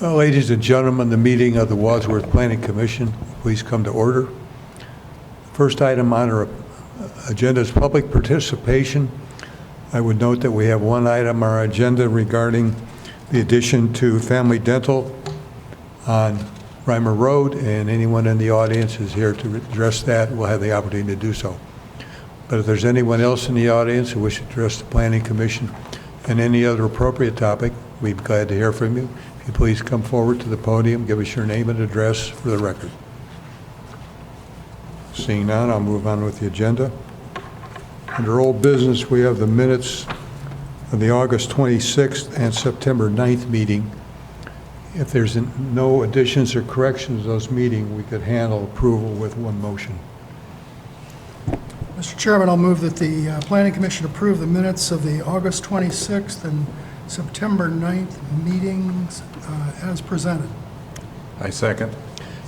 Ladies and gentlemen, the meeting of the Wadsworth Planning Commission, please come to order. First item on our agenda is public participation. I would note that we have one item on our agenda regarding the addition to Family Dental on Reimer Road, and anyone in the audience is here to address that. We'll have the opportunity to do so. But if there's anyone else in the audience who wishes to address the Planning Commission and any other appropriate topic, we'd be glad to hear from you. If you please come forward to the podium, give us your name and address for the record. Seeing none, I'll move on with the agenda. Under old business, we have the minutes of the August 26th and September 9th meeting. If there's no additions or corrections to those meetings, we could handle approval with one motion. Mr. Chairman, I'll move that the Planning Commission approve the minutes of the August 26th and September 9th meetings as presented. I second.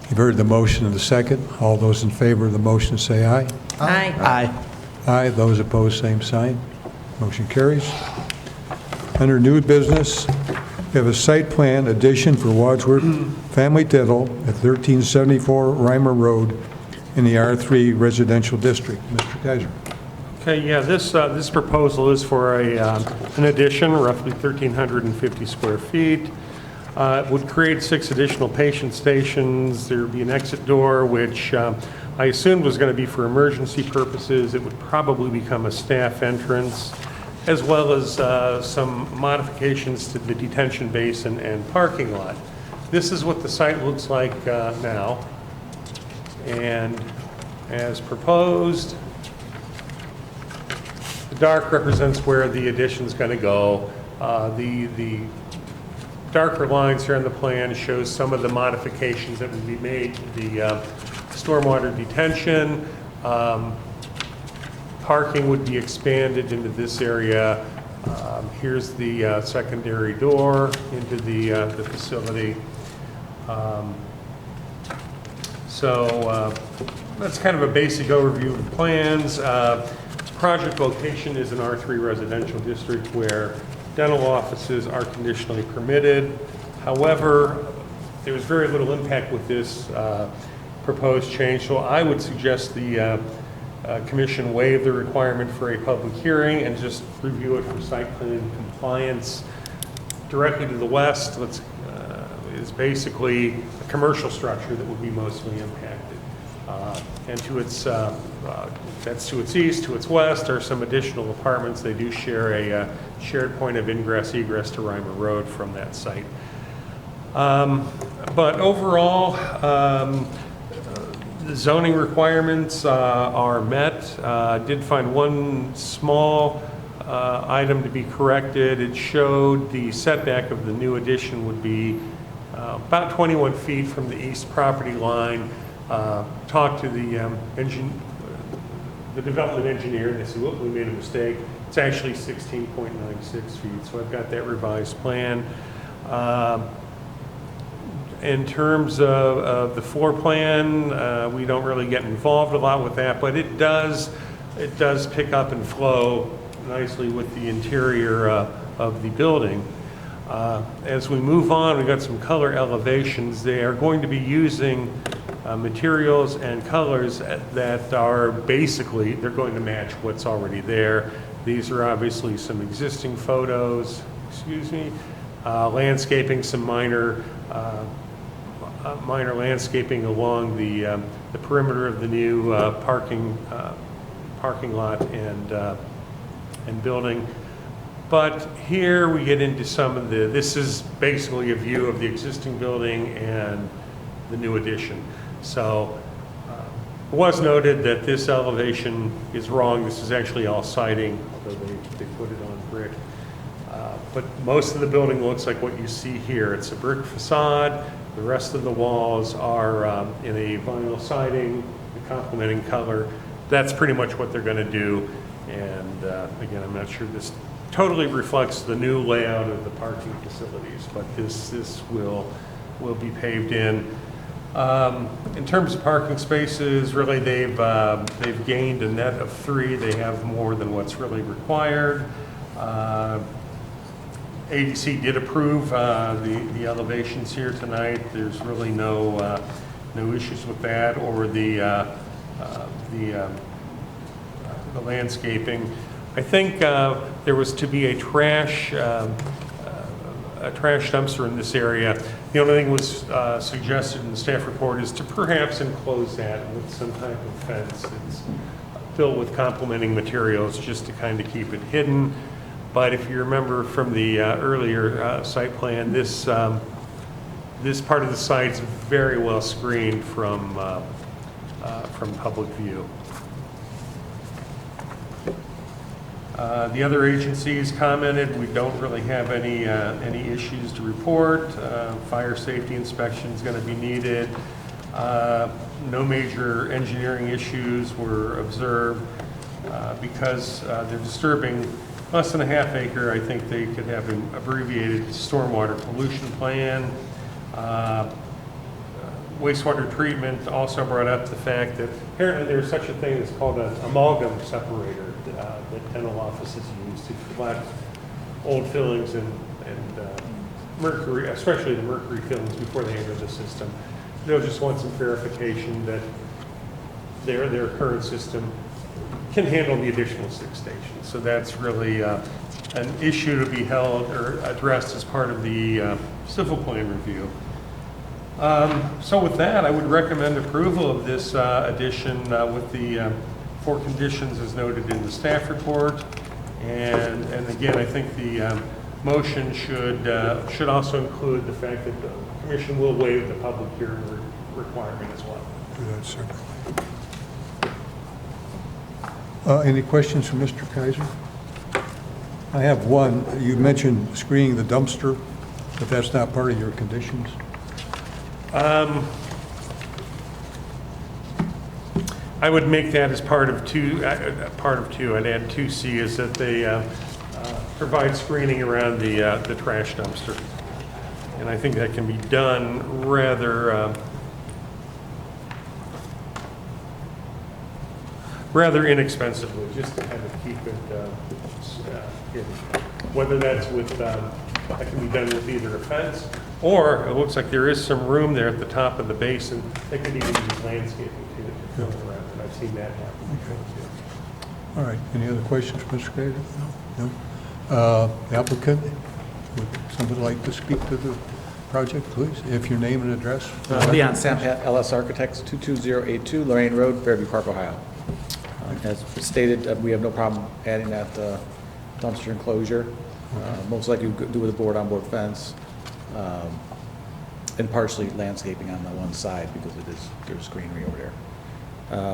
You've heard the motion and the second. All those in favor of the motion say aye. Aye. Aye. Aye. Those opposed, same sign. Motion carries. Under new business, we have a site plan addition for Wadsworth Family Dental at 1374 Reimer Road in the R3 Residential District. Mr. Kaiser. Okay, yeah, this proposal is for an addition, roughly 1,350 square feet. It would create 6 additional patient stations. There would be an exit door, which I assumed was going to be for emergency purposes. It would probably become a staff entrance, as well as some modifications to the detention basin and parking lot. This is what the site looks like now. And as proposed, the dark represents where the addition is going to go. The darker lines here on the plan shows some of the modifications that would be made to the stormwater detention. Parking would be expanded into this area. Here's the secondary door into the facility. So that's kind of a basic overview of the plans. Project location is an R3 residential district where dental offices are conditionally permitted. However, there was very little impact with this proposed change, so I would suggest the Commission waive the requirement for a public hearing and just review it for site plan compliance. Directly to the west is basically a commercial structure that would be mostly impacted. And to its, that's to its east, to its west are some additional apartments. They do share a shared point of ingress, egress to Reimer Road from that site. But overall, the zoning requirements are met. Did find one small item to be corrected. It showed the setback of the new addition would be about 21 feet from the east property line. Talked to the development engineer, and they said, "Whoop, we made a mistake. It's actually 16.96 feet." So I've got that revised plan. In terms of the floor plan, we don't really get involved a lot with that, but it does pick up and flow nicely with the interior of the building. As we move on, we've got some color elevations. They are going to be using materials and colors that are basically, they're going to match what's already there. These are obviously some existing photos, landscaping, some minor landscaping along the perimeter of the new parking lot and building. But here we get into some of this is basically a view of the existing building and the new addition. So it was noted that this elevation is wrong. This is actually all siding, although they put it on brick. But most of the building looks like what you see here. It's a brick facade. The rest of the walls are in a vinyl siding, the complementing color. That's pretty much what they're going to do. And again, I'm not sure this totally reflects the new layout of the parking facilities, but this will be paved in. In terms of parking spaces, really they've gained a net of 3. They have more than what's really required. ADC did approve the elevations here tonight. There's really no issues with that, or the landscaping. I think there was to be a trash dumpster in this area. The only thing was suggested in the staff report is to perhaps enclose that with some type of fence. It's filled with complementing materials just to kind of keep it hidden. But if you remember from the earlier site plan, this part of the site is very well screened from public view. The other agencies commented. We don't really have any issues to report. Fire safety inspection is going to be needed. No major engineering issues were observed. Because they're disturbing less than a half acre, I think they could have an abbreviated stormwater pollution plan. Wastewater treatment also brought up the fact that apparently there's such a thing that's called an amalgam separator that dental offices use to collect old fillings and mercury, especially the mercury fillings, before they enter the system. They'll just want some verification that their current system can handle the additional 6 stations. So that's really an issue to be held or addressed as part of the civil plan review. So with that, I would recommend approval of this addition with the 4 conditions as noted in the staff report. And again, I think the motion should also include the fact that the commission will waive the public hearing requirement as well. Do that separately. Any questions from Mr. Kaiser? I have one. You mentioned screening the dumpster, but that's not part of your conditions? I would make that as part of two. I'd add 2C is that they provide screening around the trash dumpster, and I think that can be done rather inexpensively, just to kind of keep it hidden. Whether that's with that can be done with either a fence, or it looks like there is some room there at the top of the basin that could even use landscaping to fill it around. And I've seen that happen. Okay. All right. Any other questions, Mr. Kaiser? No? The applicant, would somebody like to speak to the project, please? If your name and address. Leon Sampat, LS Architects, 22082 Lorraine Road, Fairview Park, Ohio. As stated, we have no problem adding that dumpster enclosure. Most likely we'll do with a board-on-board fence, and partially landscaping on the one side because there's greenery over there.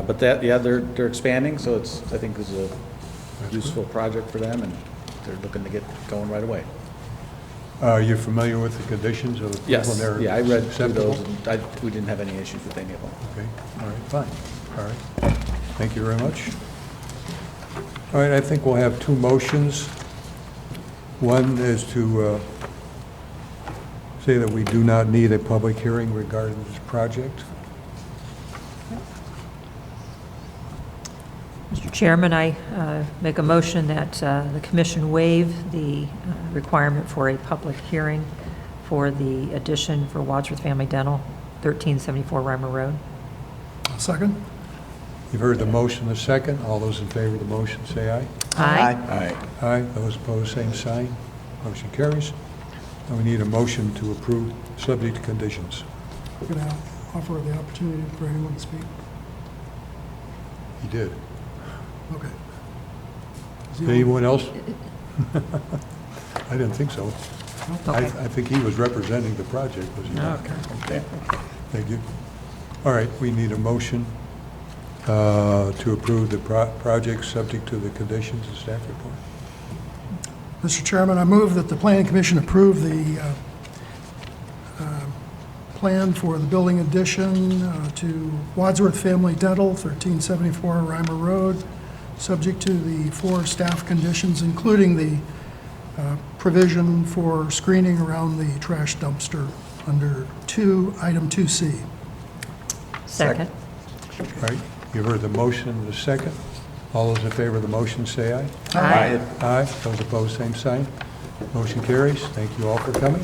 But they're expanding, so I think it's a useful project for them, and they're looking to get going right away. Are you familiar with the conditions of the Yes, preliminary? I read through acceptable? those, and we didn't have any issues with any of them. Okay, all right, fine. All right, thank you very much. All right, I think we'll have 2 motions. One is to say that we do not need a public hearing regarding this project. Mr. Chairman, I make a motion that the commission waive the requirement for a public hearing for the addition for Wadsworth Family Dental, 1374 Reimer Road. Second? You've heard the motion, the second. All those in favor of the motion, say aye. Aye. Aye. Those opposed, same sign. Motion carries. And we need a motion to approve subject to conditions. I'm going to offer the opportunity for anyone to speak. He did. Okay. Anyone else? I didn't think so. Okay. I think he was representing the project, was he not? Okay. Thank you. All right, we need a motion to approve the project subject to the conditions of staff report. Mr. Chairman, I move that the Planning Commission approve the plan for the building addition to Wadsworth Family Dental, 1374 Reimer Road, subject to the 4 staff conditions, including the provision for screening around the trash dumpster under item 2C. Second. All right, you've heard the motion and the second. All those in favor of the motion say aye. Aye. Aye. Those opposed, same sign. Motion carries. Thank you all for coming.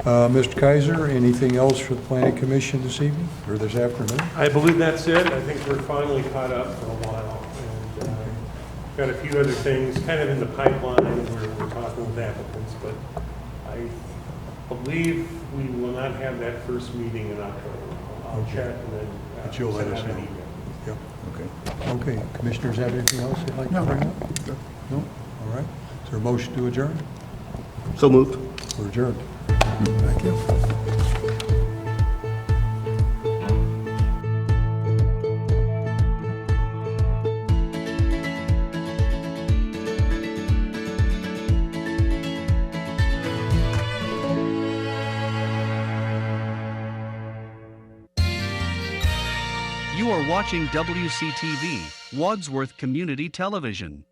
Mr. Kaiser, anything else for the Planning Commission this evening, or this afternoon? I believe that's it. I think we're finally caught up for a while. And got a few other things kind of in the pipeline where we're talking with applicants, but I believe we will not have that first meeting in October. I'll check and then But you'll let send us out an know. email. Yep. Okay. Okay, commissioners have anything else they'd like to No. bring up? No? All right. Is there a motion to adjourn? So moved. We're adjourned. Thank you. You are watching WCTV, Wadsworth Community Television.